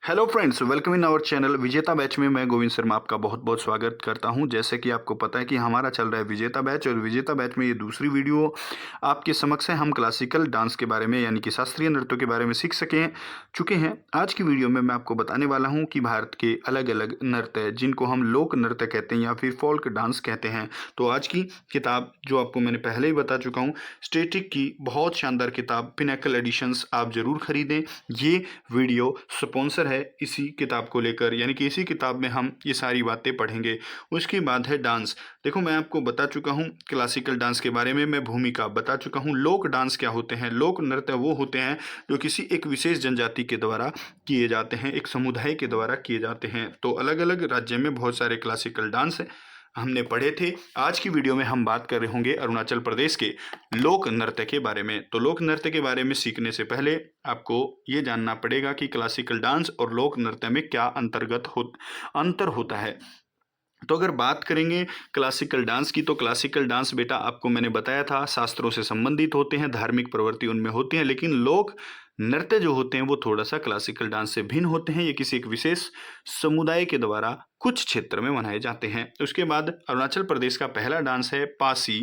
Hello friends, welcome in our channel Vijeta batch में मैं गोविंद शर्मा आपका बहुत बहुत स्वागत करता हूं। जैसे कि आपको पता है कि हमारा चल रहा है विजेता बैच और विजेता बैच में ये दूसरी वीडियो आपके समक्ष है। हम क्लासिकल डांस के बारे में यानी कि शास्त्रीय नृत्यों के बारे में सीख चुके हैं। आज की वीडियो में मैं आपको बताने वाला हूं कि भारत के अलग अलग नृत्य जिनको हम लोक नृत्य कहते हैं या फिर फोल्क डांस कहते हैं। तो आज की किताब जो आपको मैंने पहले ही बता चुका हूँ, स्टेटिक की बहुत शानदार किताब पिनेकल एडिशंस आप जरूर खरीदें। ये वीडियो स्पॉन्सर है इसी किताब को लेकर, यानी कि इसी किताब में हम ये सारी बातें पढ़ेंगे। उसके बाद है डांस। देखो, मैं आपको बता चुका हूँ क्लासिकल डांस के बारे में, मैं भूमिका बता चुका हूँ। लोक डांस क्या होते हैं? लोक नृत्य वो होते हैं जो किसी एक विशेष जनजाति के द्वारा किए जाते हैं, एक समुदाय के द्वारा किए जाते हैं। तो अलग अलग राज्य में बहुत सारे क्लासिकल डांस हमने पढ़े थे। आज की वीडियो में हम बात कर रहे होंगे अरुणाचल प्रदेश के लोक नृत्य के बारे में। तो लोक नृत्य के बारे में सीखने से पहले आपको ये जानना पड़ेगा कि क्लासिकल डांस और लोक नृत्य में क्या अंतर होता है। तो अगर बात करेंगे क्लासिकल डांस की, तो क्लासिकल डांस बेटा आपको मैंने बताया था शास्त्रों से संबंधित होते हैं, धार्मिक प्रवृत्ति उनमें होती है। लेकिन लोक नृत्य जो होते हैं वो थोड़ा सा क्लासिकल डांस से भिन्न होते हैं। ये किसी एक विशेष समुदाय के द्वारा कुछ क्षेत्र में मनाए जाते हैं। उसके बाद अरुणाचल प्रदेश का पहला डांस है पासी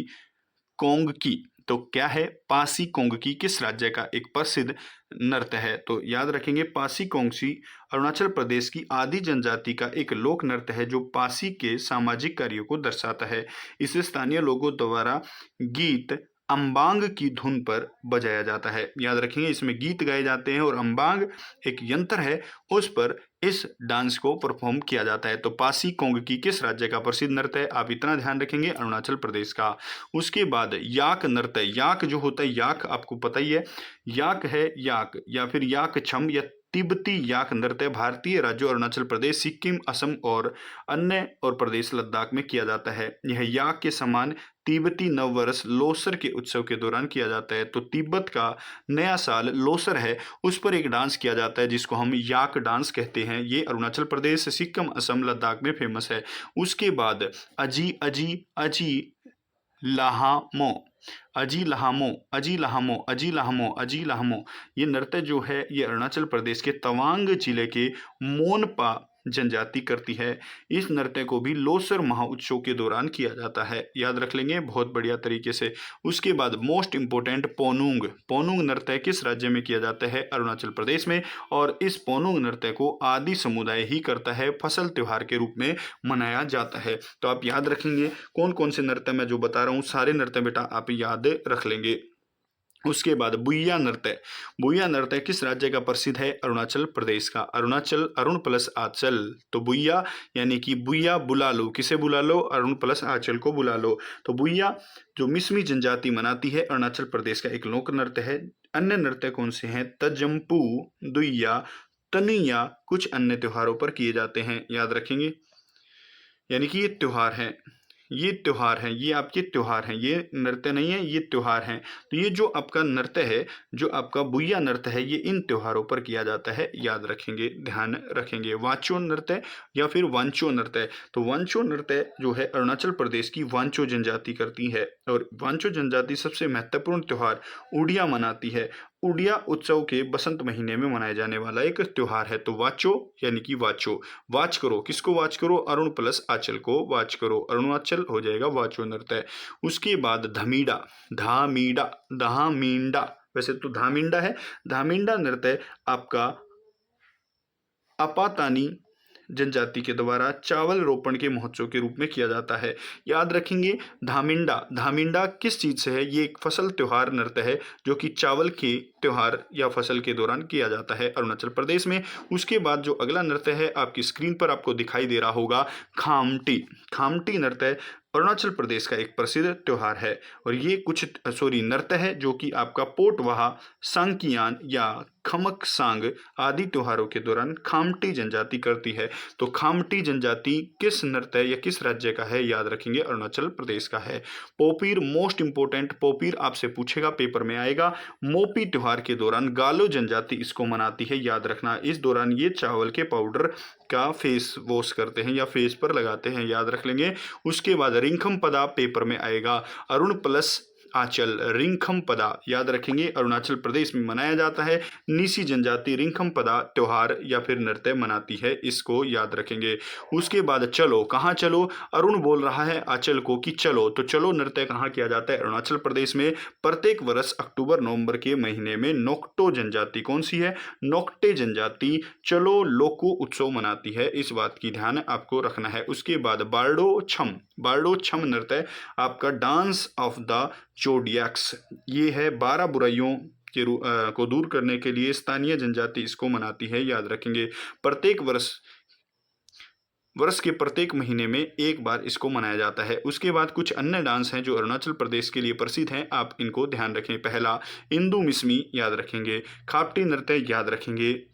कोंगकी। तो क्या है पासी कोंगकी? किस राज्य का एक प्रसिद्ध नृत्य है? तो याद रखेंगे, पासी कोंगसी अरुणाचल प्रदेश की आदि जनजाति का एक लोक नृत्य है जो पासी के सामाजिक कार्यों को दर्शाता है। इसे स्थानीय लोगों द्वारा गीत अम्बांग की धुन पर बजाया जाता है। याद रखेंगे, इसमें गीत गाए जाते हैं और अम्बांग एक यंत्र है, उस पर इस डांस को परफॉर्म किया जाता है। तो पासी कोंगकी किस राज्य का प्रसिद्ध नृत्य है? आप इतना ध्यान रखेंगे, अरुणाचल प्रदेश का। उसके बाद याक नृत्य। याक जो होता है, याक आपको पता ही है, याक है याक या फिर याक छम या तिब्बती याक नृत्य भारतीय राज्यों अरुणाचल प्रदेश, सिक्किम, असम और अन्य और प्रदेश लद्दाख में किया जाता है। यह याक के समान तिब्बती नववर्ष लोसर के उत्सव के दौरान किया जाता है। तो तिब्बत का नया साल लोसर है, उस पर एक डांस किया जाता है जिसको हम याक डांस कहते हैं। ये अरुणाचल प्रदेश, सिक्किम, असम, लद्दाख में फेमस है। उसके बाद अजी अजी अजी लाहामो, अजी लहामो, अजी लहामो, अजी लहामो, अजी लहामो, ये नृत्य जो है ये अरुणाचल प्रदेश के तवांग जिले के मोनपा जनजाति करती है। इस नृत्य को भी लोसर महाउत्सव के दौरान किया जाता है। याद रख लेंगे बहुत बढ़िया तरीके से। उसके बाद मोस्ट इंपोर्टेंट पोनुंग। पोनुंग नृत्य किस राज्य में किया जाता है? अरुणाचल प्रदेश में। और इस पोनुंग नृत्य को आदि समुदाय ही करता है, फसल त्योहार के रूप में मनाया जाता है। तो आप याद रखेंगे कौन कौन से नृत्य मैं जो बता रहा हूँ, सारे नृत्य बेटा आप याद रख लेंगे। उसके बाद बुइया नृत्य। बुइया नृत्य किस राज्य का प्रसिद्ध है? अरुणाचल प्रदेश का। अरुणाचल, अरुण प्लस आंचल। तो बुइया यानी कि बुइया बुला लो, किसे बुला लो? अरुण प्लस आंचल को बुला लो। तो बुइया जो मिसमी जनजाति मनाती है, अरुणाचल प्रदेश का एक लोक नृत्य है। अन्य नृत्य कौन से हैं? तजम्पू, दुइया, तनिया कुछ अन्य त्योहारों पर किए जाते हैं। याद रखेंगे, यानी कि ये त्योहार हैं, ये त्योहार हैं, ये आपके त्योहार हैं, ये नृत्य नहीं है, ये त्योहार हैं। तो ये जो आपका नृत्य है, जो आपका बुइया नृत्य है, ये इन त्योहारों पर किया जाता है। याद रखेंगे, ध्यान रखेंगे। वांचो नृत्य या फिर वांचो नृत्य। तो वांचो नृत्य जो है अरुणाचल प्रदेश की वांचो जनजाति करती है और वांचो जनजाति सबसे महत्वपूर्ण त्योहार उड़िया मनाती है। उड़िया उत्सव के बसंत महीने में मनाए जाने वाला एक त्योहार है। तो वाचो यानी कि वाचो, वाच करो, किसको वाच करो? अरुण प्लस आंचल को वाच करो, अरुणाचल हो जाएगा वाचो नृत्य। उसके बाद धमीडा, धामीडा, धामींडा, वैसे तो धामींडा है। धामींडा नृत्य आपका अपातानी जनजाति के द्वारा चावल रोपण के महोत्सव के रूप में किया जाता है। याद रखेंगे, धामिंडा, धामिंडा किस चीज से है? ये एक फसल त्योहार नृत्य है जो कि चावल के त्योहार या फसल के दौरान किया जाता है अरुणाचल प्रदेश में। उसके बाद जो अगला नृत्य है आपकी स्क्रीन पर आपको दिखाई दे रहा होगा, खामटी। खामटी नृत्य अरुणाचल प्रदेश का एक प्रसिद्ध त्योहार है और ये नृत्य है जो कि आपका पोटवाहा, सांकियान या खमक सांग आदि त्योहारों के दौरान खामटी जनजाति करती है। तो खामटी जनजाति किस नृत्य या किस राज्य का है? याद रखेंगे, अरुणाचल प्रदेश का है। पोपीर, मोस्ट इंपोर्टेंट, पोपीर आपसे पूछेगा, पेपर में आएगा। मोपी त्योहार के दौरान गालो जनजाति इसको मनाती है। याद रखना, इस दौरान ये चावल के पाउडर का फेस वॉश करते हैं या फेस पर लगाते हैं। याद रख लेंगे। उसके बाद रिंखम पदा पेपर में आएगा। अरुण प्लस आंचल रिंखमपदा याद रखेंगे अरुणाचल प्रदेश में मनाया जाता है। नीसी जनजाति रिंखमपदा त्योहार या फिर नृत्य मनाती है, इसको याद रखेंगे। उसके बाद चलो, कहाँ चलो? अरुण बोल रहा है आंचल को कि चलो, तो चलो नृत्य कहाँ किया जाता है? अरुणाचल प्रदेश में। प्रत्येक वर्ष अक्टूबर नवंबर के महीने में नोक्टो जनजाति, कौन सी है? नोक्टे जनजाति चलो लोको उत्सव मनाती है, इस बात की ध्यान आपको रखना है। उसके बाद बार्डो छम नृत्य आपका डांस ऑफ द जोडियक्स, ये है 12 बुराइयों को दूर करने के लिए स्थानीय जनजाति इसको मनाती है, याद रखेंगे। प्रत्येक वर्ष के प्रत्येक महीने में एक बार इसको मनाया जाता है। उसके बाद कुछ अन्य डांस हैं जो अरुणाचल प्रदेश के लिए प्रसिद्ध हैं, आप इनको ध्यान रखें। पहला इंदु मिसमी याद रखेंगे, खापटी नृत्य याद रखेंगे,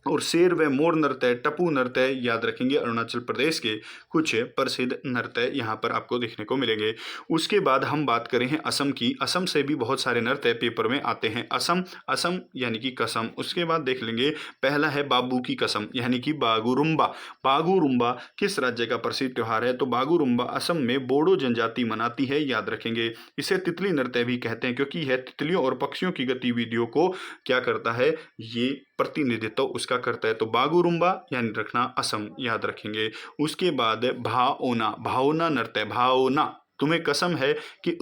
और शेर व मोर नृत्य, टपू नृत्य याद रखेंगे। अरुणाचल प्रदेश के कुछ प्रसिद्ध नृत्य यहाँ पर आपको देखने को मिलेंगे। उसके बाद हम बात करें हैं असम की। असम से भी बहुत सारे नृत्य पेपर में आते हैं। असम यानी कि कसम। उसके बाद देख लेंगे, पहला है बाबू की कसम यानी कि बागुरुम्बा। बागुरुम्बा किस राज्य का प्रसिद्ध त्योहार है? तो बागुरुम्बा असम में बोडो जनजाति मनाती है, याद रखेंगे। इसे तितली नृत्य भी कहते हैं क्योंकि यह तितलियों और पक्षियों की गतिविधियों को क्या करता है? ये प्रतिनिधित्व उसका करता है। तो बागुरुम्बा यानी रखना असम, याद रखेंगे। उसके बाद भावना नृत्य। भावना, तुम्हें कसम है कि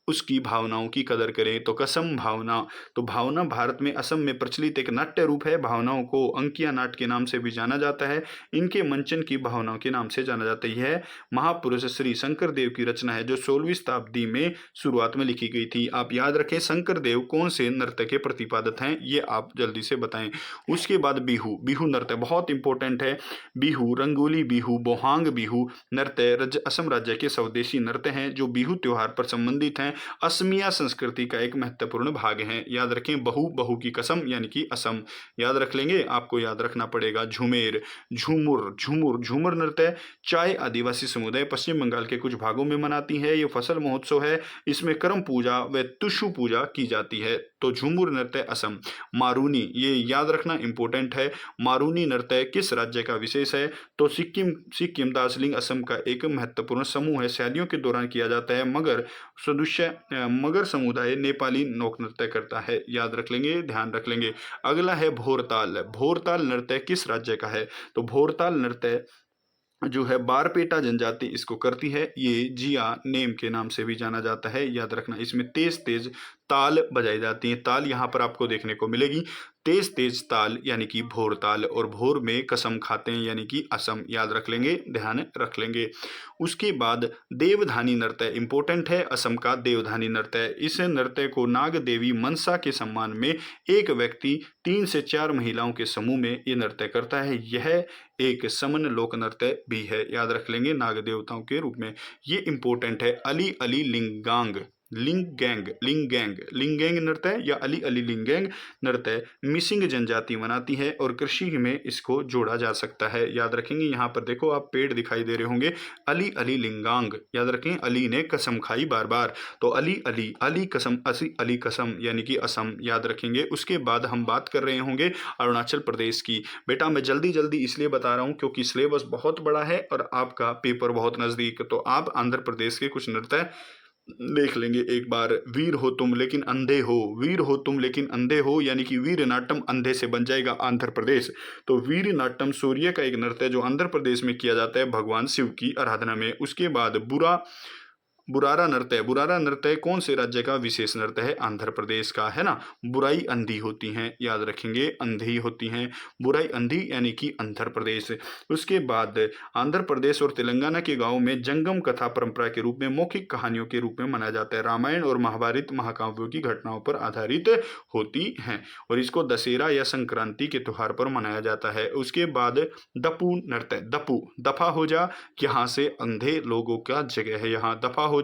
उसकी भावनाओं की कदर करें, तो कसम भावना। तो भावना भारत में असम में प्रचलित एक नाट्य रूप है। भावनाओं को अंकिया नाट्य के नाम से भी जाना जाता है। इनके मंचन की भावनाओं के नाम से जाना जाता है। यह महापुरुष श्री शंकर देव की रचना है जो 16वीं शताब्दी में शुरुआत में लिखी गई थी। आप याद रखें शंकर देव कौन से नृत्य के प्रतिपादक हैं, ये आप जल्दी से बताएं। उसके बाद बिहू नृत्य बहुत इंपॉर्टेंट है। बिहू, रंगोली बिहू, बोहांग बिहू नृत्य असम राज्य के स्वदेशी नृत्य हैं जो बिहू त्योहार पर संबंधित हैं। असमिया संस्कृति का एक महत्वपूर्ण भाग है, याद रखें। बहू की कसम यानी कि असम, याद रख लेंगे। आपको याद रखना पड़ेगा झूमेर, झूमर नृत्य चाय आदिवासी समुदाय पश्चिम बंगाल के कुछ भागों में मनाती है। ये फसल महोत्सव है, इसमें करम पूजा व तुषु पूजा की जाती है। तो झूमुर नृत्य असम। मारूनी, ये याद रखना इंपॉर्टेंट है। मारूनी नृत्य किस राज्य का विशेष है? तो सिक्किम दार्जिलिंग असम का एक महत्वपूर्ण समूह है। शादियों के दौरान किया जाता है। मगर समुदाय नेपाली लोक नृत्य करता है, याद रख लेंगे, ध्यान रख लेंगे। अगला है भोरताल नृत्य किस राज्य का है? तो भोरताल नृत्य जो है बारपेटा जनजाति इसको करती है। ये जिया नेम के नाम से भी जाना जाता है, याद रखना। इसमें तेज तेज ताल बजाई जाती हैं। ताल यहाँ पर आपको देखने को मिलेगी, तेज तेज ताल यानी कि भोर ताल। और भोर में कसम खाते हैं यानी कि असम, याद रख लेंगे, ध्यान रख लेंगे। उसके बाद देवधानी नृत्य इंपॉर्टेंट है। असम का देवधानी नृत्य, इस नृत्य को नाग देवी मनसा के सम्मान में एक व्यक्ति 3 से 4 महिलाओं के समूह में ये नृत्य करता है। यह एक समन लोक नृत्य भी है, याद रख लेंगे, नाग देवताओं के रूप में। ये इंपॉर्टेंट है। अली लिंगैंग नृत्य या अली लिंगैंग नृत्य मिसिंग जनजाति मनाती है और कृषि में इसको जोड़ा जा सकता है, याद रखेंगे। यहाँ पर देखो आप पेड़ दिखाई दे रहे होंगे, अली लिंगांग, याद रखें। अली ने कसम खाई बार बार, तो अली कसम यानी कि असम, याद रखेंगे। उसके बाद हम बात कर रहे होंगे अरुणाचल प्रदेश की। बेटा मैं जल्दी इसलिए बता रहा हूँ क्योंकि सिलेबस बहुत बड़ा है और आपका पेपर बहुत नजदीक। तो आप आंध्र प्रदेश के कुछ नृत्य देख लेंगे एक बार। वीर हो तुम लेकिन अंधे हो यानी कि वीर नाट्यम अंधे से बन जाएगा आंध्र प्रदेश। तो वीर नाट्यम सूर्य का एक नृत्य जो आंध्र प्रदेश में किया जाता है भगवान शिव की आराधना में। उसके बाद बुरारा नृत्य कौन से राज्य का विशेष नृत्य है? आंध्र प्रदेश का, है ना। बुराई अंधी होती हैं, याद रखेंगे, अंधी होती हैं। बुराई अंधी यानी कि आंध्र प्रदेश। उसके बाद आंध्र प्रदेश और तेलंगाना के गांवों में जंगम कथा परंपरा के रूप में मौखिक कहानियों के रूप में मनाया जाता है। रामायण और महाभारत महाकाव्यों की घटनाओं पर आधारित होती हैं और इसको दशहरा या संक्रांति के त्योहार पर मनाया जाता है। उसके बाद दपू नृत्य, दफा हो जा, यहाँ से अंधे लोगों का जगह है, यहाँ दफा हो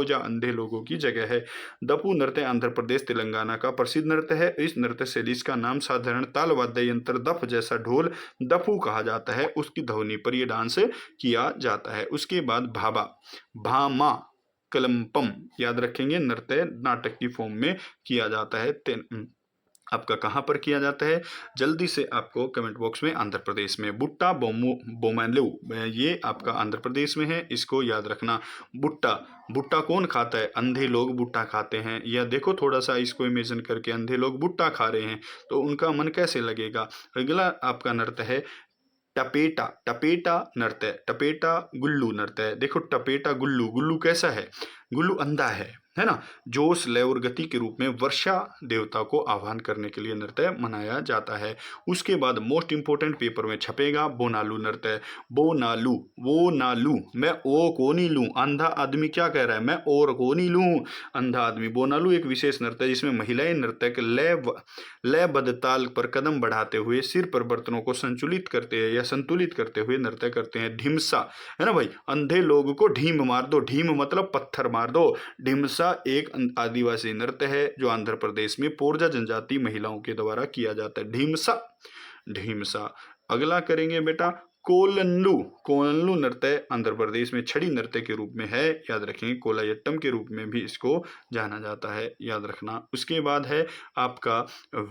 जा अंधे लोगों की जगह है। दपू नृत्य आंध्र प्रदेश तेलंगाना का प्रसिद्ध नृत्य है। इस नृत्य शैली का नाम साधारण ताल वाद्य यंत्र दफ जैसा ढोल दफू कहा जाता है, उसकी ध्वनि पर यह डांस किया जाता है। उसके बाद भामा कलम्पम, याद रखेंगे, नृत्य नाटक की फॉर्म में किया जाता है आपका कहाँ पर किया जाता है, जल्दी से आपको कमेंट बॉक्स में आंध्र प्रदेश में। बुट्टा बोमैलू, ये आपका आंध्र प्रदेश में है, इसको याद रखना। बुट्टा, बुट्टा कौन खाता है, अंधे लोग बुट्टा खाते हैं। या देखो थोड़ा सा इसको इमेजिन करके, अंधे लोग बुट्टा खा रहे हैं तो उनका मन कैसे लगेगा। अगला आपका नृत्य है टपेटा, टपेटा नृत्य, टपेटा गुल्लू नृत्य। देखो टपेटा गुल्लू, गुल्लू कैसा है, गुल्लू अंधा है ना। जोश, लय और गति के रूप में वर्षा देवता को आह्वान करने के लिए नृत्य मनाया जाता है। उसके बाद मोस्ट इंपोर्टेंट पेपर में छपेगा बोनालू नृत्य। बोनालू, वो नालू, मैं ओ को नहीं लूं, अंधा आदमी क्या कह रहा है, मैं और को नहीं लूं, अंधा आदमी। बोनालू एक विशेष नृत्य है जिसमें महिलाएं नर्तक लयबद्ध ताल पर कदम बढ़ाते हुए सिर पर बर्तनों को संतुलित करते हैं या संतुलित करते हुए नृत्य करते हैं। ढिमसा है ना भाई, अंधे लोग को ढीम मार दो, ढीम मतलब पत्थर मार दो। ढिमसा एक आदिवासी नृत्य है जो आंध्र प्रदेश में पोरजा जनजाति महिलाओं के द्वारा किया जाता है। ढिमसा, ढिमसा। अगला करेंगे बेटा कोलन्नू, कोलन्नू नृत्य आंध्र प्रदेश में छड़ी नृत्य के रूप में है, याद रखेंगे। कोलायट्टम के रूप में भी इसको जाना जाता है, याद रखना। उसके बाद है आपका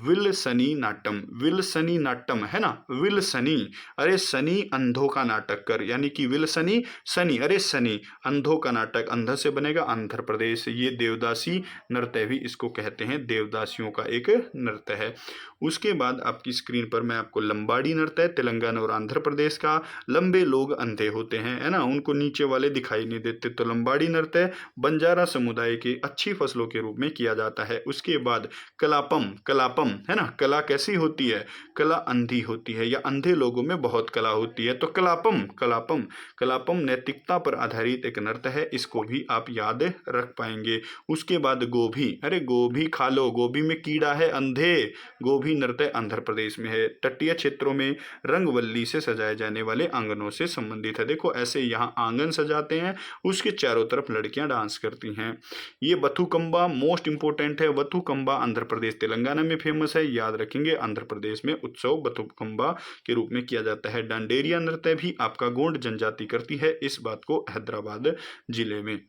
विल्सनी नाट्यम, विल्सनी नाट्यम है ना, विल्सनी, अरे सनी अंधों का नाटक कर, यानी कि विल्सनी सनी, अरे सनी अंधों का नाटक, अंधा से बनेगा आंध्र प्रदेश। ये देवदासी नृत्य भी इसको कहते हैं, देवदासियों का एक नृत्य है। उसके बाद आपकी स्क्रीन पर मैं आपको लंबाड़ी नृत्य, तेलंगाना और आंध्र प्रदेश का। लंबे लोग अंधे होते हैं, है ना, उनको नीचे वाले दिखाई नहीं देते, तो लंबाड़ी नृत्य बंजारा समुदाय की अच्छी फसलों के रूप में किया जाता है। उसके बाद कलापम, कलापम है ना, कला कैसी होती है, कला अंधी होती है या अंधे लोगों में बहुत कला होती है, तो कलापम, कलापम, कलापम नैतिकता पर आधारित एक नृत्य है, इसको भी आप याद रख पाएंगे। उसके बाद गोभी, अरे गोभी खा लो, गोभी में कीड़ा है, अंधे। गोभी नृत्य आंध्र प्रदेश में है, तटीय क्षेत्रों में रंगवल्ली से सजाए जाने वाले आंगनों से संबंधित है। देखो ऐसे यहाँ आंगन सजाते हैं, उसके चारों तरफ लड़कियां डांस करती हैं। ये बथुकंबा मोस्ट इंपोर्टेंट है, बथुकंबा आंध्र प्रदेश तेलंगाना में फेमस है, याद रखेंगे। आंध्र प्रदेश में उत्सव बथुकंबा के रूप में किया जाता है। डांडेरिया नृत्य भी आपका गोंड जनजाति करती है, इस बात को हैदराबाद जिले में।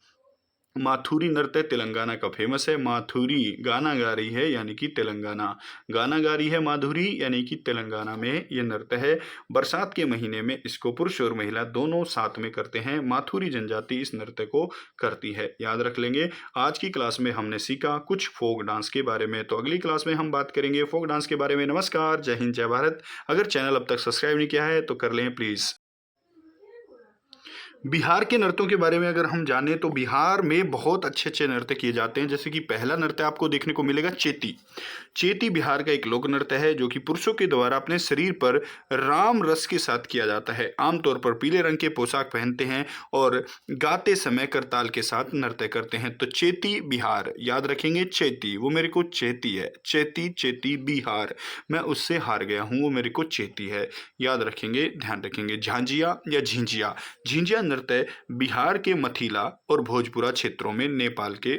माथुरी नृत्य तेलंगाना का फेमस है, माथुरी गाना गा रही है यानी कि तेलंगाना, गाना गा रही है माधुरी यानी कि तेलंगाना में ये नृत्य है। बरसात के महीने में इसको पुरुष और महिला दोनों साथ में करते हैं, माथुरी जनजाति इस नृत्य को करती है, याद रख लेंगे। आज की क्लास में हमने सीखा कुछ फोक डांस के बारे में, तो अगली क्लास में हम बात करेंगे फोक डांस के बारे में। नमस्कार, जय हिंद, जय भारत। अगर चैनल अब तक सब्सक्राइब नहीं किया है तो कर लें प्लीज़। बिहार के नृत्यों के बारे में अगर हम जानें तो बिहार में बहुत अच्छे अच्छे नृत्य किए जाते हैं, जैसे कि पहला नृत्य आपको देखने को मिलेगा चेती। चेती बिहार का एक लोक नृत्य है जो कि पुरुषों के द्वारा अपने शरीर पर राम रस के साथ किया जाता है। आमतौर पर पीले रंग के पोशाक पहनते हैं और गाते समय करताल के साथ नृत्य करते हैं। तो चेती बिहार, याद रखेंगे। चेती, वो मेरे को चेती है, चेती, चेती बिहार, मैं उससे हार गया हूँ, वो मेरे को चेती है, याद रखेंगे, ध्यान रखेंगे। झांझिया या झिंझिया, झिंझिया नृत्य बिहार के मथिला और भोजपुरा क्षेत्रों में, नेपाल के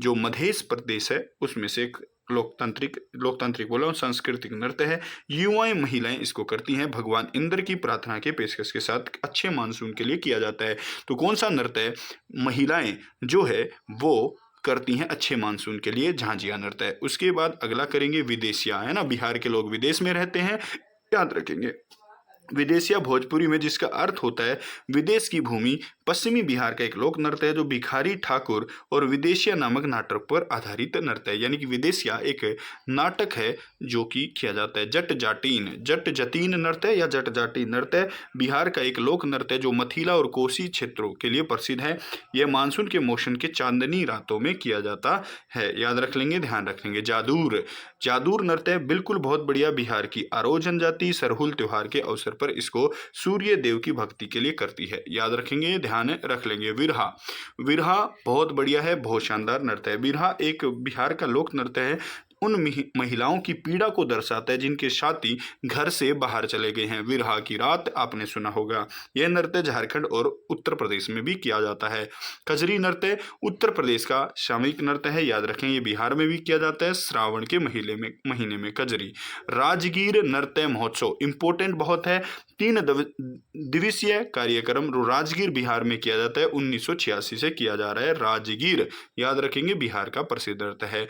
जो मध्य प्रदेश है उसमें से एक लोकतांत्रिक बोला हूँ, सांस्कृतिक नृत्य है। युवाएं महिलाएं इसको करती हैं, भगवान इंद्र की प्रार्थना के पेशकश के साथ अच्छे मानसून के लिए किया जाता है। तो कौन सा नृत्य महिलाएं जो है वो करती हैं अच्छे मानसून के लिए, झांझिया नृत्य। उसके बाद अगला करेंगे विदेशिया, है ना, बिहार के लोग विदेश में रहते हैं, याद रखेंगे। विदेशिया भोजपुरी में जिसका अर्थ होता है विदेश की भूमि, पश्चिमी बिहार का एक लोक नृत्य है जो भिखारी ठाकुर और विदेशिया नामक नाटक पर आधारित नृत्य है। यानी कि विदेशिया एक नाटक है जो कि किया जाता है। जट जाटीन, जट जतीन नृत्य या जट जाटी नृत्य बिहार का एक लोक नृत्य जो मथिला और कोसी क्षेत्रों के लिए प्रसिद्ध है। यह मानसून के मौसम के चांदनी रातों में किया जाता है, याद रख लेंगे, ध्यान रखेंगे। जादूर, जादूर नृत्य बिल्कुल बहुत बढ़िया, बिहार की आरो जनजाति सरहुल त्योहार के अवसर पर इसको सूर्य देव की भक्ति के लिए करती है, याद रखेंगे, ध्यान रख लेंगे। विरहा, विरहा बहुत बढ़िया है, बहुत शानदार नृत्य है। विरहा एक बिहार का लोक नृत्य है, उन महिलाओं की पीड़ा को दर्शाता है जिनके साथी घर से बाहर चले गए हैं। विरहा की रात आपने सुना होगा। यह नृत्य झारखंड और उत्तर प्रदेश में भी किया जाता है। कजरी नृत्य उत्तर प्रदेश का सामूहिक नृत्य है, याद रखें, ये बिहार में भी किया जाता है श्रावण के महीने में कजरी। राजगीर नृत्य महोत्सव इंपोर्टेंट बहुत है, 3 दिवसीय कार्यक्रम राजगीर बिहार में किया जाता है, 1986 से किया जा रहा है। राजगीर, याद रखेंगे, बिहार का प्रसिद्ध नृत्य है।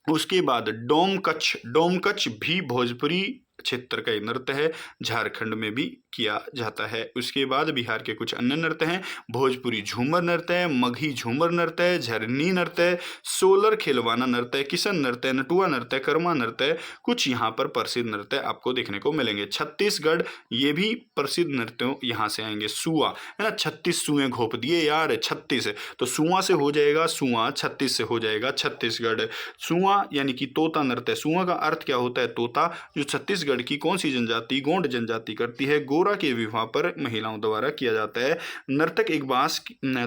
उसके बाद डोमकच, डोमकच भी भोजपुरी क्षेत्र का एक नृत्य है, झारखंड में भी किया जाता है। उसके बाद बिहार के कुछ अन्य नृत्य हैं, भोजपुरी झूमर नृत्य है, मगही झूमर नृत्य है, झरनी नृत्य है, सोलर खिलवाना नृत्य है, किशन नृत्य है, नटुआ नृत्य है, कर्मा नृत्य है। कुछ यहाँ पर प्रसिद्ध नृत्य आपको देखने को मिलेंगे। छत्तीसगढ़, ये भी प्रसिद्ध नृत्यों यहाँ से आएंगे। सुआ है ना, 36 सुएं घोप दिए यार, 36, तो सुआ से हो जाएगा सुआ, 36 से हो जाएगा छत्तीसगढ़। सुआ यानी कि तोता नृत्य। सुआ का अर्थ क्या होता है? तोता। जो छत्तीसगढ़ की कौन सी जनजाति? गोंड जनजाति करती है। गोरा के विवाह पर महिलाओं द्वारा किया जाता है। नर्तक एक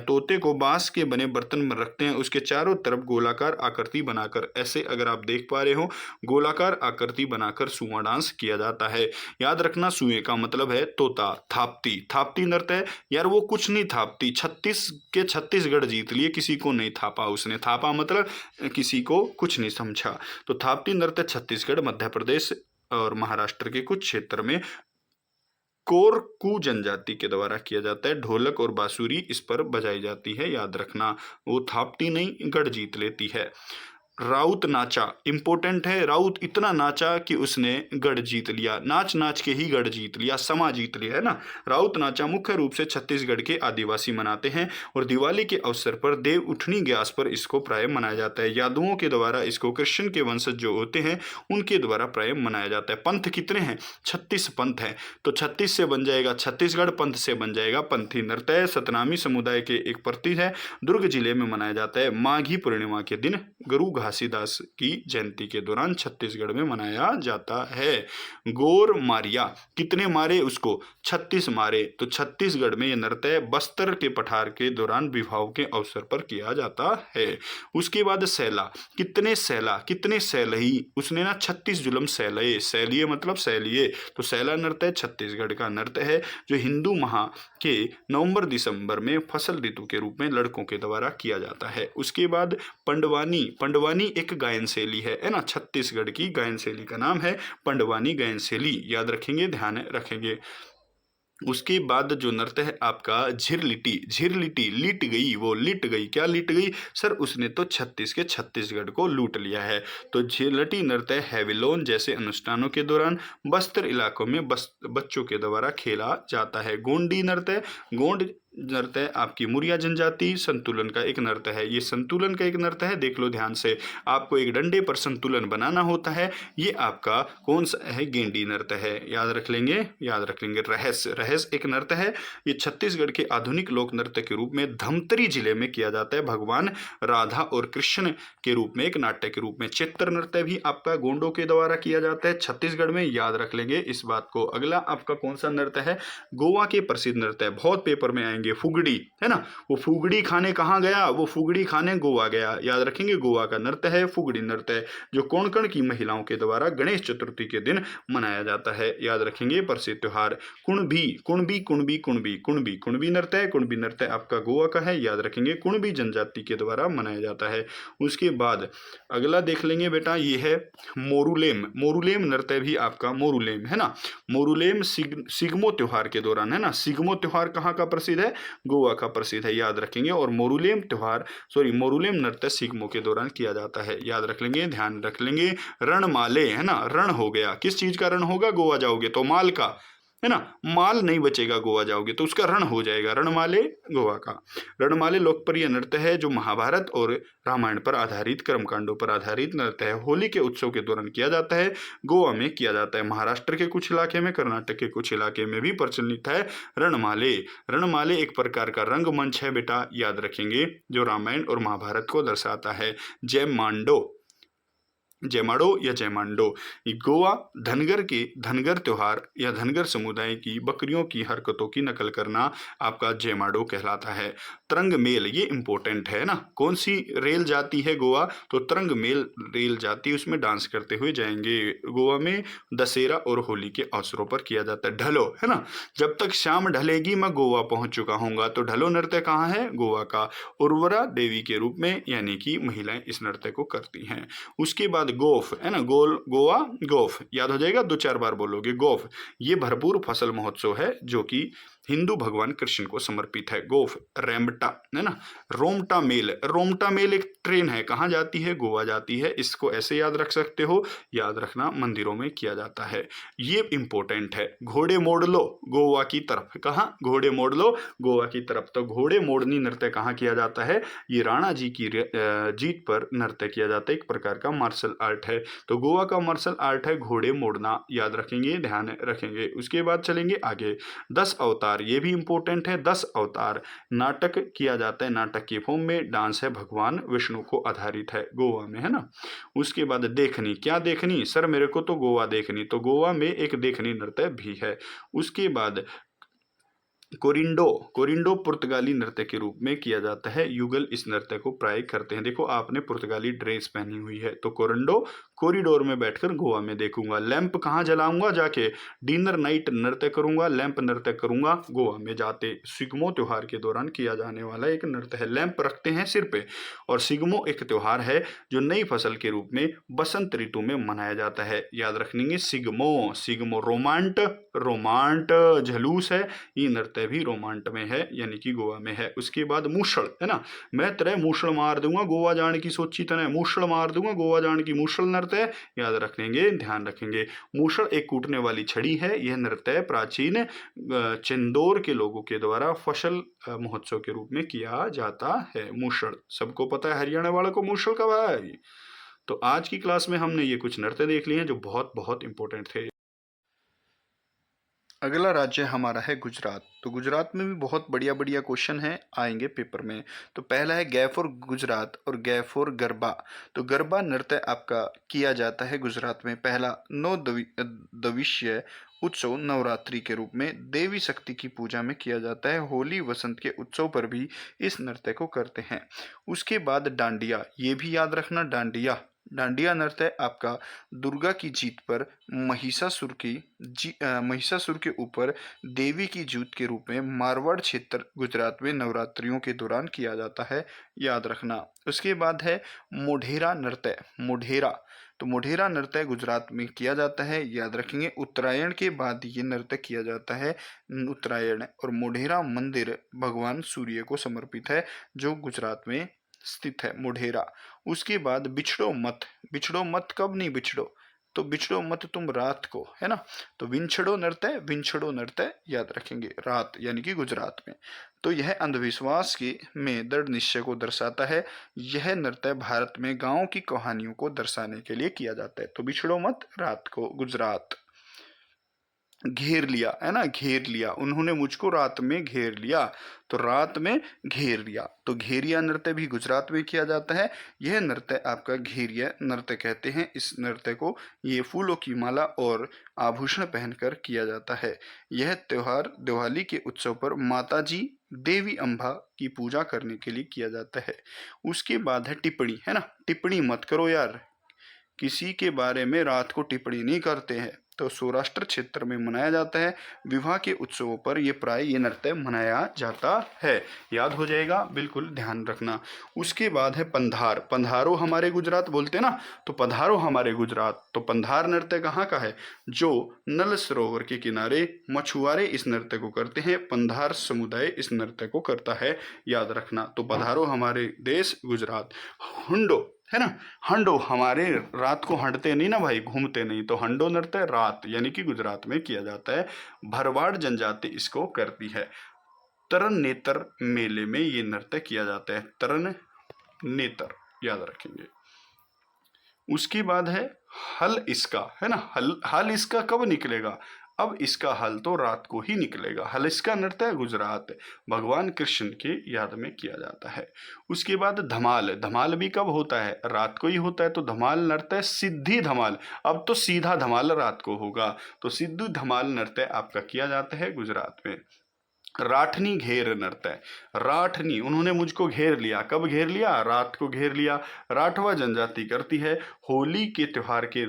तोते को बांस के बने बर्तन में रखते हैं, उसके चारों तरफ गोलाकार आकृति बनाकर, ऐसे अगर आप देख पा रहे हो, गोलाकार आकृति बनाकर सुआ डांस किया जाता है। याद रखना, सुए का मतलब है तोता। थाप्ती, थाप्ती नृत्य है यार, वो कुछ नहीं थापती, 36 के छत्तीसगढ़ जीत लिए, किसी को नहीं थापा उसने। थापा मतलब किसी को कुछ नहीं समझा। तो थाप्ती नृत्य छत्तीसगढ़, मध्य प्रदेश और महाराष्ट्र के कुछ क्षेत्र में कोरकू जनजाति के द्वारा किया जाता है। ढोलक और बांसुरी इस पर बजाई जाती है। याद रखना, वो थापती नहीं, गढ़ जीत लेती है। राउत नाचा, इंपॉर्टेंट है। राउत इतना नाचा कि उसने गढ़ जीत लिया, नाच नाच के ही गढ़ जीत लिया, समा जीत लिया, है ना। राउत नाचा मुख्य रूप से छत्तीसगढ़ के आदिवासी मनाते हैं और दिवाली के अवसर पर देव उठनी ग्यास पर इसको प्राय मनाया जाता है। यादवों के द्वारा इसको कृष्ण के वंशज जो होते हैं उनके द्वारा प्राय मनाया जाता है। पंथ कितने हैं? 36 पंथ हैं, तो 36 से बन जाएगा छत्तीसगढ़, पंथ से बन जाएगा पंथी नृत्य। सतनामी समुदाय के एक प्रतीक है, दुर्ग जिले में मनाया जाता है। माघी पूर्णिमा के दिन गुरु घासीदास की जयंती के दौरान छत्तीसगढ़ में मनाया जाता है। गोर मारिया, कितने मारे उसको? 36 मारे। तो छत्तीसगढ़ में यह नृत्य बस्तर के पठार के दौरान विवाह के अवसर पर किया जाता है। उसके बाद सैला, कितने सैला, कितने सैलही? उसने ना 36 जुलम सैलये, सैलिये मतलब सैलिये। तो सैला नृत्य छत्तीसगढ़ का नृत्य है, जो हिंदू माह के नवंबर दिसंबर में फसल ऋतु के रूप में लड़कों के द्वारा किया जाता है। उसके बाद पंडवानी, पंडवानी एक गायन शैली है ना, छत्तीसगढ़ की गायन शैली का नाम है पंडवानी गायन शैली। याद रखेंगे, ध्यान रखेंगे। उसके बाद जो नृत्य है आपका झिरलिटी, झिरलिटी, लिट गई, वो लिट गई, क्या लिट गई सर? उसने तो 36 के छत्तीसगढ़ को लूट लिया है। तो झिरलिटी नृत्य हैविलोन जैसे अनुष्ठानों के दौरान बस्तर इलाकों में बच्चों के द्वारा खेला जाता है। गोंडी नृत्य, गोंड नृत्य आपकी मुरिया जनजाति संतुलन का एक नृत्य है। ये संतुलन का एक नृत्य है, देख लो ध्यान से। आपको एक डंडे पर संतुलन बनाना होता है। ये आपका कौन सा है? गेंडी नृत्य है। याद रख लेंगे, याद रख लेंगे। रहस, रहस एक नृत्य है। ये छत्तीसगढ़ के आधुनिक लोक नृत्य के रूप में धमतरी जिले में किया जाता है। भगवान राधा और कृष्ण के रूप में एक नाट्य के रूप में। चित्र नृत्य भी आपका गोंडों के द्वारा किया जाता है छत्तीसगढ़ में। याद रख लेंगे इस बात को। अगला आपका कौन सा नृत्य है? गोवा के प्रसिद्ध नृत्य है, बहुत पेपर में आएंगे, फुगड़ी, है ना। वो फुगड़ी खाने कहाँ गया? वो फुगड़ी खाने गोवा गया। याद रखेंगे, गोवा का नृत्य है फुगड़ी नृत्य है, जो कोंकण की महिलाओं के द्वारा गणेश चतुर्थी के दिन मनाया जाता है। याद रखेंगे प्रसिद्ध त्योहार। कुणबी, कुणबी, कुणबी, कुणबी, कुणबी, कुणबी नृत्य है। कुणबी नृत्य आपका गोवा का है। याद रखेंगे, कुणबी जनजाति के द्वारा मनाया जाता है। उसके बाद अगला देख लेंगे बेटा, ये है मोरुलेम। मोरुलेम नृत्य भी आपका मोरुलेम, है ना। मोरुलेम सिग्मो त्योहार के दौरान, है ना। सिग्मो त्योहार कहाँ का प्रसिद्ध है? गोवा का प्रसिद्ध है। याद रखेंगे। और मोरुलेम त्योहार, मोरुलेम नृत्य सिग्मो के दौरान किया जाता है। याद रख लेंगे, ध्यान रख लेंगे। रणमाले, है ना। रण हो गया, किस चीज का रण होगा? गोवा जाओगे तो माल का, है ना। माल नहीं बचेगा गोवा जाओगे तो, उसका रण हो जाएगा। रणमाले गोवा का। रणमाले लोकप्रिय नृत्य है जो महाभारत और रामायण पर आधारित, कर्मकांडों पर आधारित नृत्य है। होली के उत्सव के दौरान किया जाता है। गोवा में किया जाता है, महाराष्ट्र के कुछ इलाके में, कर्नाटक के कुछ इलाके में भी प्रचलित है रणमाले। रणमाले एक प्रकार का रंगमंच है बेटा, याद रखेंगे, जो रामायण और महाभारत को दर्शाता है। जयमांडो, जयमाड़ो या जयमांडो, गोवा धनगर के धनगर त्योहार या धनगर समुदाय की बकरियों की हरकतों की नकल करना आपका जयमाड़ो कहलाता है। तरंग मेल, ये इंपॉर्टेंट है ना। कौन सी रेल जाती है गोवा? तो तरंग मेल रेल जाती, उसमें डांस करते हुए जाएंगे। गोवा में दशहरा और होली के अवसरों पर किया जाता है। ढलो, है ना। जब तक शाम ढलेगी मैं गोवा पहुंच चुका हूँगा। तो ढलो नृत्य कहाँ है? गोवा का। उर्वरा देवी के रूप में यानी कि महिलाएं इस नृत्य को करती हैं। उसके बाद गोफ, है ना। गोवा गोफ, याद हो जाएगा, 2-4 बार बोलोगे गोफ। ये भरपूर फसल महोत्सव है जो कि हिंदू भगवान कृष्ण को समर्पित है। गोफ रेमटा है ना। रोमटा मेल, रोमटा मेल एक ट्रेन है, कहाँ जाती है? गोवा जाती है। इसको ऐसे याद रख सकते हो, याद रखना मंदिरों में किया जाता है, ये इंपॉर्टेंट है। घोड़े मोड़ लो गोवा की तरफ, कहाँ? घोड़े मोड़ लो गोवा की तरफ। तो घोड़े मोड़नी नृत्य कहाँ किया जाता है? ये राणा जी की जीत पर नृत्य किया जाता है, एक प्रकार का मार्शल आर्ट है। तो गोवा का मार्शल आर्ट है घोड़े मोड़ना, याद रखेंगे, ध्यान रखेंगे। उसके बाद चलेंगे आगे। 10 अवतार, ये भी इंपॉर्टेंट है। 10 अवतार नाटक किया जाता है, नाटक की फॉर्म में। डांस है भगवान विष्णु को आधारित है गोवा में, है ना। उसके बाद देखनी, क्या देखनी? सर मेरे को तो गोवा देखनी, तो गोवा में एक देखनी नृत्य भी है। उसके बाद कोरिंडो, कोरिंडो पुर्तगाली नृत्य के रूप में किया जाता है। युगल इस नृत्य को प्राय करते हैं। देखो आपने पुर्तगाली ड्रेस पहनी हुई है, तो कोरिंडो कॉरिडोर में बैठकर गोवा में देखूंगा। लैंप कहाँ जलाऊंगा? जाके डिनर नाइट नृत्य करूंगा, लैंप नृत्य करूंगा गोवा में जाते। सिग्मो त्योहार के दौरान किया जाने वाला एक नृत्य है। लैंप रखते हैं सिर पे। और सिग्मो एक त्योहार है जो नई फसल के रूप में बसंत ऋतु में मनाया जाता है, याद रखेंगे। सिग्मो, सिग्मो रोमांट, रोमांट झलूस है, ये नृत्य भी रोमांट में है, यानी कि गोवा में है। उसके बाद मूसल है ना। मैं तेरे मूसल मार दूंगा गोवा जाने की सोची तने, मूसल मार दूंगा गोवा जाने की, मूसल नृत्य याद रखेंगे, ध्यान रखेंगे। मूसल एक कूटने वाली छड़ी है। यह नृत्य प्राचीन चिंदौर के लोगों के द्वारा फसल महोत्सव के रूप में किया जाता है। मूसल सबको पता है, हरियाणा वालों को मूसल कब है। तो आज की क्लास में हमने ये कुछ नृत्य देख लिए हैं जो बहुत बहुत इंपॉर्टेंट थे। अगला राज्य हमारा है गुजरात। तो गुजरात में भी बहुत बढ़िया बढ़िया क्वेश्चन हैं, आएंगे पेपर में। तो पहला है गै फॉर गुजरात और गै फॉर गरबा। तो गरबा नृत्य आपका किया जाता है गुजरात में। पहला 9 दिवसीय उत्सव नवरात्रि के रूप में देवी शक्ति की पूजा में किया जाता है। होली वसंत के उत्सव पर भी इस नृत्य को करते हैं। उसके बाद डांडिया, ये भी याद रखना, डांडिया, डांडिया नृत्य आपका दुर्गा की जीत पर महिषासुर के ऊपर देवी की जीत के रूप में मारवाड़ क्षेत्र गुजरात में नवरात्रियों के दौरान किया जाता है, याद रखना। उसके बाद है मोढेरा नृत्य, मोढेरा। तो मोढेरा नृत्य गुजरात में किया जाता है, याद रखेंगे। उत्तरायण के बाद ये नृत्य किया जाता है, उत्तरायण। और मोढेरा मंदिर भगवान सूर्य को समर्पित है, जो गुजरात में स्थित है, मोढेरा। उसके बाद बिछड़ो मत, बिछड़ो मत कब नहीं बिछड़ो? तो बिछड़ो मत तुम रात को, है ना। तो विंछड़ो नृत्य, विंछड़ो नृत्य याद रखेंगे, रात यानी कि गुजरात में। तो यह अंधविश्वास के में दृढ़ निश्चय को दर्शाता है। यह नृत्य भारत में गांव की कहानियों को दर्शाने के लिए किया जाता है। तो बिछड़ो मत रात को, गुजरात। घेर लिया, है ना, घेर लिया, उन्होंने मुझको रात में घेर लिया, तो रात में घेर लिया। तो घेरिया नृत्य भी गुजरात में किया जाता है। यह नृत्य आपका घेरिया नृत्य कहते हैं इस नृत्य को। ये फूलों की माला और आभूषण पहनकर किया जाता है। यह त्योहार दिवाली के उत्सव पर माता जी देवी अम्बा की पूजा करने के लिए किया जाता है। उसके बाद है टिप्पणी, है ना। टिप्पणी मत करो यार, किसी के बारे में रात को टिप्पणी नहीं करते हैं। तो सौराष्ट्र क्षेत्र में मनाया जाता है। विवाह के उत्सवों पर ये प्राय ये नृत्य मनाया जाता है, याद हो जाएगा, बिल्कुल ध्यान रखना। उसके बाद है पंधार, पंधारो हमारे गुजरात बोलते ना, तो पधारो हमारे गुजरात। तो पंधार नृत्य कहाँ का है? जो नल सरोवर के किनारे मछुआरे इस नृत्य को करते हैं। पंधार समुदाय इस नृत्य को करता है, याद रखना। तो पधारो हमारे देश गुजरात। हुंडो, है ना, हंडो हमारे, रात को हंडते नहीं ना भाई, घूमते नहीं, तो हंडो नृत्य रात यानी कि गुजरात में किया जाता है। भरवाड़ जनजाति इसको करती है। तरन नेतर मेले में ये नृत्य किया जाता है, तरन नेतर याद रखेंगे। उसके बाद है हल इसका, है ना, हल, हल इसका कब निकलेगा? अब इसका हल तो रात को ही निकलेगा। हल इसका नृत्य गुजरात भगवान कृष्ण की याद में किया जाता है। उसके बाद धमाल, धमाल भी कब होता है? रात को ही होता है। तो धमाल नृत्य सिद्धि धमाल, अब तो सीधा धमाल रात को होगा। तो सिद्धू धमाल नृत्य आपका किया जाता है गुजरात में। राठनी घेर नृत्य, राठनी, उन्होंने मुझको घेर लिया, कब घेर लिया? रात को घेर लिया। राठवा जनजाति करती है। होली के त्योहार के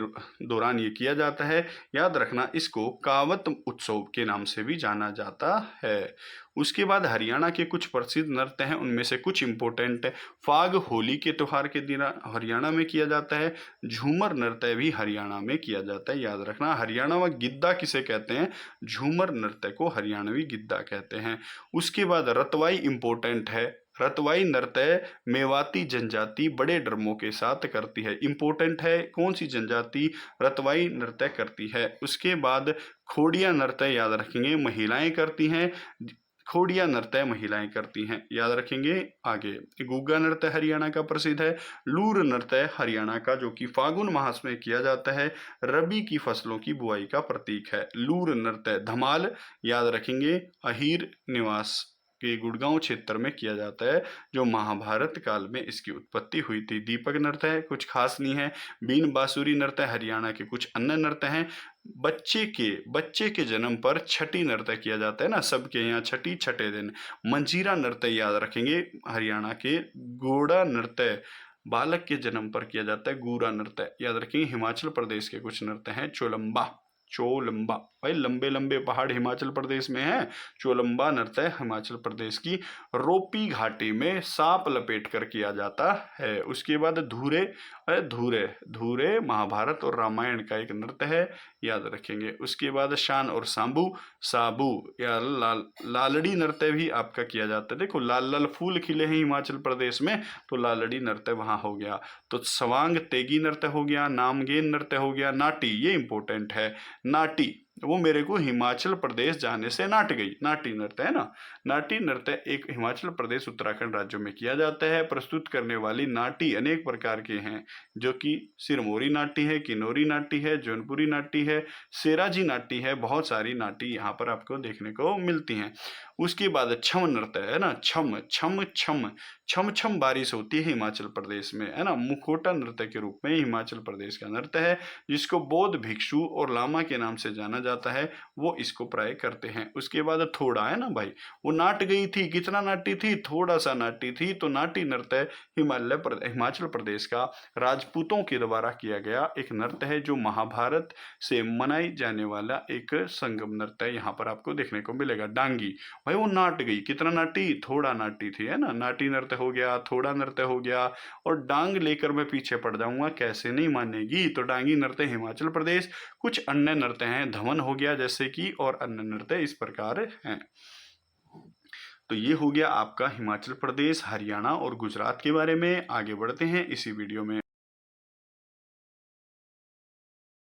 दौरान ये किया जाता है, याद रखना। इसको कावत उत्सव के नाम से भी जाना जाता है। उसके बाद हरियाणा के कुछ प्रसिद्ध नृत्य हैं, उनमें से कुछ इंपॉर्टेंट है। फाग होली के त्यौहार के दिन हरियाणा में किया जाता है। झूमर नृत्य भी हरियाणा में किया जाता है, याद रखना। हरियाणा में गिद्दा किसे कहते हैं? झूमर नृत्य को हरियाणवी गिद्दा कहते हैं। उसके बाद रतवाई इंपॉर्टेंट है। रतवाई नृत्य मेवाती जनजाति बड़े ड्रमों के साथ करती है। इंपॉर्टेंट है, कौन सी जनजाति रतवाई नृत्य करती है? उसके बाद खोड़िया नृत्य याद रखेंगे, महिलाएं करती हैं। खोड़िया नृत्य महिलाएं करती हैं, याद रखेंगे। आगे गुग्गा नृत्य हरियाणा का प्रसिद्ध है। लूर नृत्य हरियाणा का, जो कि फागुन मास में किया जाता है, रबी की फसलों की बुआई का प्रतीक है। लूर नृत्य धमाल याद रखेंगे, अहीर निवास के गुड़गांव क्षेत्र में किया जाता है, जो महाभारत काल में इसकी उत्पत्ति हुई थी। दीपक नृत्य है, कुछ खास नहीं है। बीन बांसुरी नृत्य हरियाणा के कुछ अन्य नृत्य हैं। बच्चे के जन्म पर छठी नृत्य किया जाता है ना, सबके यहाँ छठी छठे दिन। मंजीरा नृत्य याद रखेंगे, हरियाणा के। घोड़ा नृत्य बालक के जन्म पर किया जाता है। गूरा नृत्य याद रखेंगे, हिमाचल प्रदेश के कुछ नृत्य हैं। चोलंबा भाई, लंबे लंबे पहाड़ हिमाचल प्रदेश में है। चोलंबा नृत्य हिमाचल प्रदेश की। रोपी घाटी में सांप लपेट कर किया जाता है। उसके बाद धूरे महाभारत और रामायण का एक नृत्य है, याद रखेंगे। उसके बाद शान और साबू या लालड़ी नृत्य भी आपका किया जाता है। देखो लाल लाल फूल खिले हैं हिमाचल प्रदेश में, तो लालड़ी नृत्य वहां हो गया। तो सवांग तेगी नृत्य हो गया, नामगेन नृत्य हो गया। नाटी, ये इंपॉर्टेंट है। नाटी वो मेरे को हिमाचल प्रदेश जाने से नाट गई, नाटी नृत्य है ना। नाटी नृत्य एक हिमाचल प्रदेश उत्तराखंड राज्यों में किया जाता है। प्रस्तुत करने वाली नाटी अनेक प्रकार के हैं, जो कि सिरमौरी नाटी है, किन्नौरी नाटी है, जौनपुरी नाटी है, सेराजी नाटी है। बहुत सारी नाटी यहाँ पर आपको देखने को मिलती हैं। उसके बाद छम नृत्य है ना, छम छम छम छम छम बारिश होती है हिमाचल प्रदेश में, है ना। मुखोटा नृत्य के रूप में हिमाचल प्रदेश का नृत्य है, जिसको बौद्ध भिक्षु और लामा के नाम से जाना जाता है, वो इसको प्राय करते हैं। उसके बाद थोड़ा है ना भाई, वो नाट गई थी, कितना नाटी थी? थोड़ा सा नाटी थी। तो नाटी नृत्य हिमाचल प्रदेश का राजपूतों के द्वारा किया गया एक नृत्य है, जो महाभारत से मनाई जाने वाला एक संगम नृत्य है। यहाँ पर आपको देखने को मिलेगा। डांगी भाई, वो नाट गई, कितना नाटी? थोड़ा नाटी थी, है ना। नाटी नृत्य हो गया, थोड़ा नृत्य हो गया। और डांग लेकर मैं पीछे पड़ जाऊंगा, कैसे नहीं मानेगी। तो डांगी नृत्य हिमाचल प्रदेश। कुछ अन्य नृत्य हैं, धमन हो गया जैसे कि, और अन्य नृत्य इस प्रकार हैं। तो ये हो गया आपका हिमाचल प्रदेश, हरियाणा और गुजरात के बारे में। आगे बढ़ते हैं इसी वीडियो में।